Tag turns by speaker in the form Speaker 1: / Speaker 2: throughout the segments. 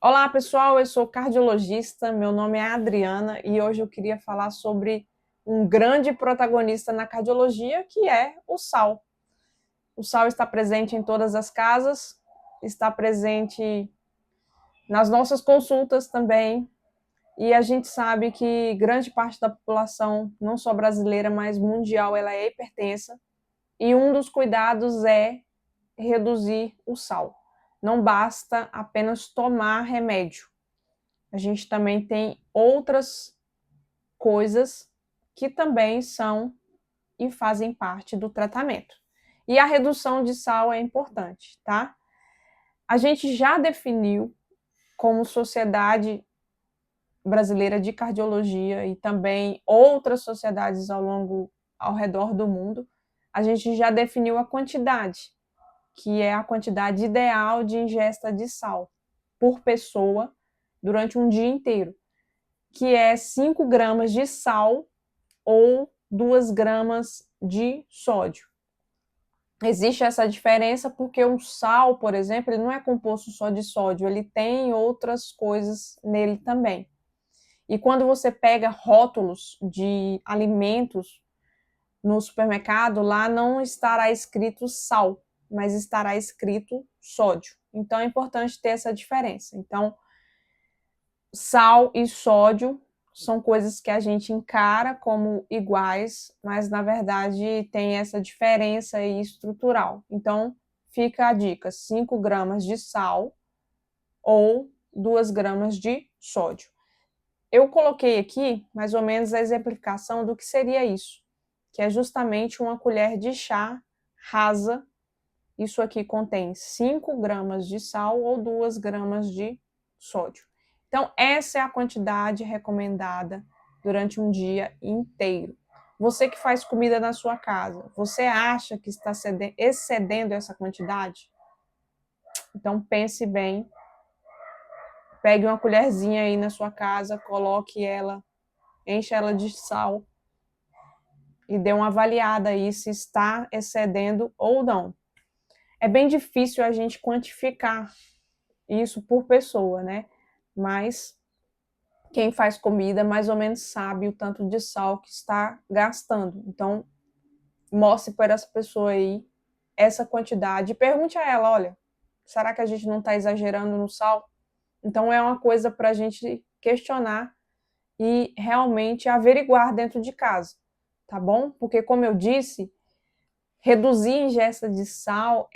Speaker 1: Olá, pessoal, eu sou cardiologista, meu nome é Adriana e hoje eu queria falar sobre um grande protagonista na cardiologia, que é o sal. O sal está presente em todas as casas, está presente nas nossas consultas também, e a gente sabe que grande parte da população, não só brasileira, mas mundial, ela é hipertensa, e um dos cuidados é reduzir o sal. Não basta apenas tomar remédio. A gente também tem outras coisas que também são e fazem parte do tratamento. E a redução de sal é importante, tá? A gente já definiu como Sociedade Brasileira de Cardiologia e também outras sociedades ao redor do mundo, a gente já definiu a quantidade, que é a quantidade ideal de ingesta de sal por pessoa durante um dia inteiro, que é 5 gramas de sal ou 2 gramas de sódio. Existe essa diferença porque o sal, por exemplo, ele não é composto só de sódio, ele tem outras coisas nele também. E quando você pega rótulos de alimentos no supermercado, lá não estará escrito sal, mas estará escrito sódio. Então é importante ter essa diferença. Então, sal e sódio são coisas que a gente encara como iguais, mas na verdade tem essa diferença aí estrutural. Então, fica a dica: 5 gramas de sal ou 2 gramas de sódio. Eu coloquei aqui mais ou menos a exemplificação do que seria isso, que é justamente uma colher de chá rasa. Isso aqui contém 5 gramas de sal ou 2 gramas de sódio. Então, essa é a quantidade recomendada durante um dia inteiro. Você que faz comida na sua casa, você acha que está excedendo essa quantidade? Então, pense bem, pegue uma colherzinha aí na sua casa, coloque ela, enche ela de sal e dê uma avaliada aí se está excedendo ou não. É bem difícil a gente quantificar isso por pessoa, né? Mas quem faz comida mais ou menos sabe o tanto de sal que está gastando. Então, mostre para essa pessoa aí essa quantidade e pergunte a ela: olha, será que a gente não está exagerando no sal? Então, é uma coisa para a gente questionar e realmente averiguar dentro de casa, tá bom? Porque, como eu disse, reduzir a ingesta de sal,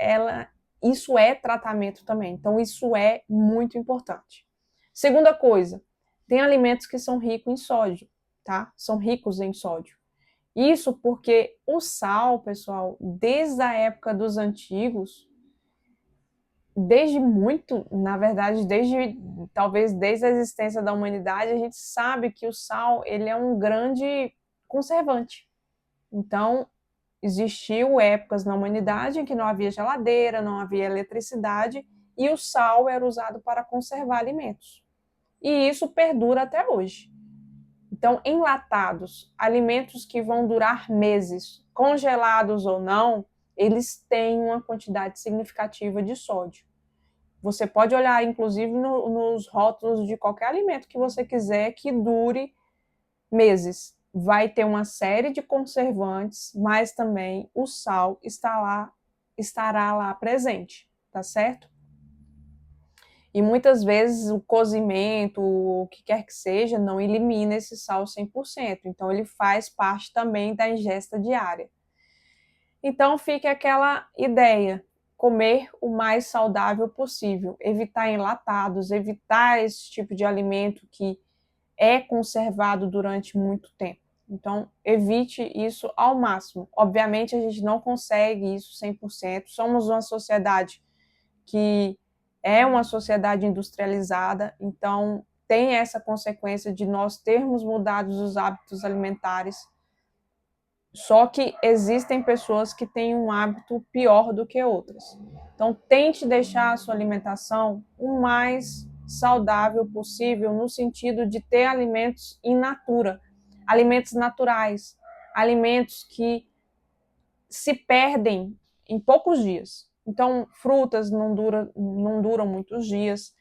Speaker 1: isso é tratamento também. Então, isso é muito importante. Segunda coisa, tem alimentos que são ricos em sódio, tá? São ricos em sódio. Isso porque o sal, pessoal, desde a época dos antigos, desde muito, na verdade, talvez desde a existência da humanidade, a gente sabe que o sal, ele é um grande conservante. Então, existiu épocas na humanidade em que não havia geladeira, não havia eletricidade e o sal era usado para conservar alimentos. E isso perdura até hoje. Então, enlatados, alimentos que vão durar meses, congelados ou não, eles têm uma quantidade significativa de sódio. Você pode olhar, inclusive, nos rótulos de qualquer alimento que você quiser que dure meses. Vai ter uma série de conservantes, mas também o sal estará lá presente, tá certo? E muitas vezes o cozimento, o que quer que seja, não elimina esse sal 100%. Então, ele faz parte também da ingesta diária. Então, fique aquela ideia: comer o mais saudável possível, evitar enlatados, evitar esse tipo de alimento que é conservado durante muito tempo. Então, evite isso ao máximo. Obviamente, a gente não consegue isso 100%. Somos uma sociedade que é uma sociedade industrializada, então tem essa consequência de nós termos mudado os hábitos alimentares. Só que existem pessoas que têm um hábito pior do que outras. Então, tente deixar a sua alimentação o mais saudável possível, no sentido de ter alimentos in natura, alimentos naturais, alimentos que se perdem em poucos dias. Então, frutas não duram muitos dias,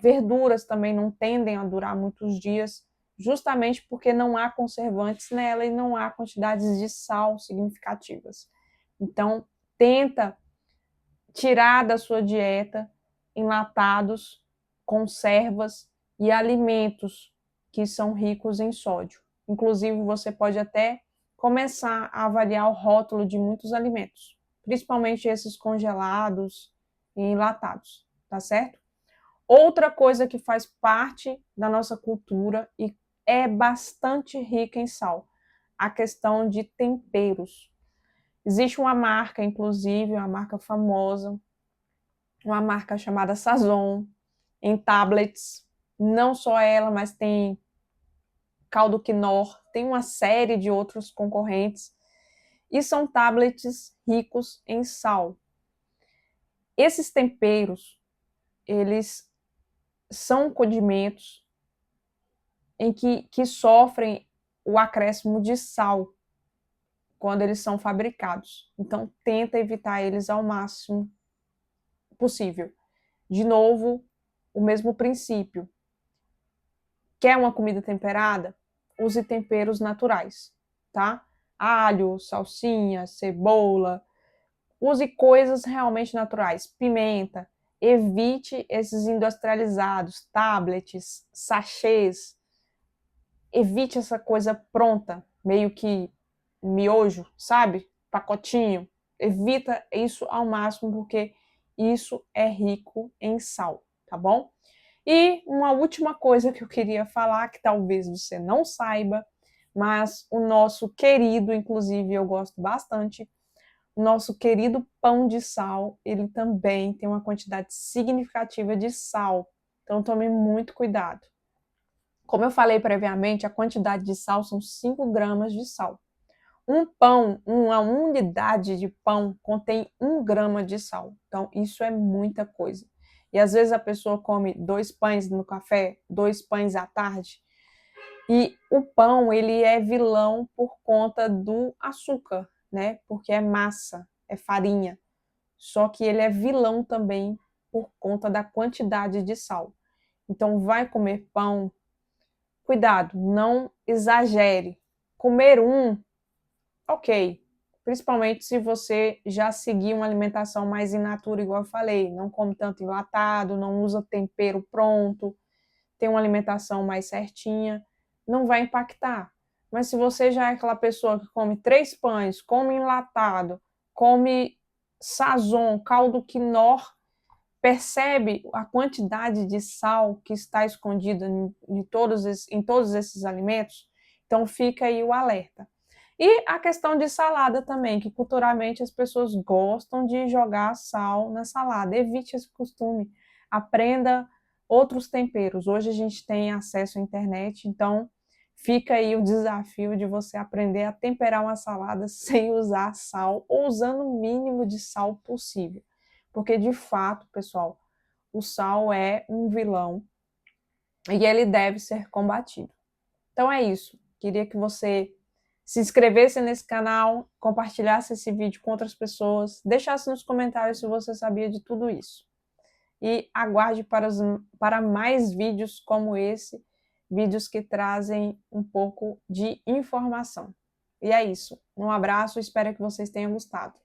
Speaker 1: Verduras também não tendem a durar muitos dias, justamente porque não há conservantes nela e não há quantidades de sal significativas. Então, tenta tirar da sua dieta enlatados, conservas e alimentos que são ricos em sódio. Inclusive, você pode até começar a avaliar o rótulo de muitos alimentos, principalmente esses congelados e enlatados, tá certo? Outra coisa que faz parte da nossa cultura e é bastante rica em sal, a questão de temperos. Existe uma marca, inclusive, uma marca famosa, uma marca chamada Sazon, em tablets. Não só ela, mas tem Caldo Quinor, tem uma série de outros concorrentes. E são tablets ricos em sal. Esses temperos, eles são condimentos que sofrem o acréscimo de sal quando eles são fabricados. Então, tenta evitar eles ao máximo possível. De novo, o mesmo princípio. Quer uma comida temperada? Use temperos naturais, tá? Alho, salsinha, cebola. Use coisas realmente naturais. Pimenta. Evite esses industrializados, tablets, sachês. Evite essa coisa pronta, meio que miojo, sabe? Pacotinho. Evita isso ao máximo, porque isso é rico em sal, tá bom? E uma última coisa que eu queria falar, que talvez você não saiba, mas o nosso querido, inclusive eu gosto bastante, o nosso querido pão de sal, ele também tem uma quantidade significativa de sal. Então tome muito cuidado. Como eu falei previamente, a quantidade de sal são 5 gramas de sal. Um pão, uma unidade de pão contém 1 grama de sal. Então, isso é muita coisa. E às vezes a pessoa come 2 pães no café, 2 pães à tarde. E o pão, ele é vilão por conta do açúcar, né? Porque é massa, é farinha. Só que ele é vilão também por conta da quantidade de sal. Então, vai comer pão, cuidado, não exagere. Comer ok. Principalmente se você já seguir uma alimentação mais in natura, igual eu falei. Não come tanto enlatado, não usa tempero pronto, tem uma alimentação mais certinha, não vai impactar. Mas se você já é aquela pessoa que come 3 pães, come enlatado, come sazon, caldo quinor, percebe a quantidade de sal que está escondida em todos esses alimentos? Então fica aí o alerta. E a questão de salada também, que culturalmente as pessoas gostam de jogar sal na salada. Evite esse costume. Aprenda outros temperos. Hoje a gente tem acesso à internet, então fica aí o desafio de você aprender a temperar uma salada sem usar sal ou usando o mínimo de sal possível. Porque de fato, pessoal, o sal é um vilão e ele deve ser combatido. Então é isso. Queria que você se inscrevesse nesse canal, compartilhasse esse vídeo com outras pessoas, deixasse nos comentários se você sabia de tudo isso. E aguarde para mais vídeos como esse, vídeos que trazem um pouco de informação. E é isso. Um abraço, espero que vocês tenham gostado.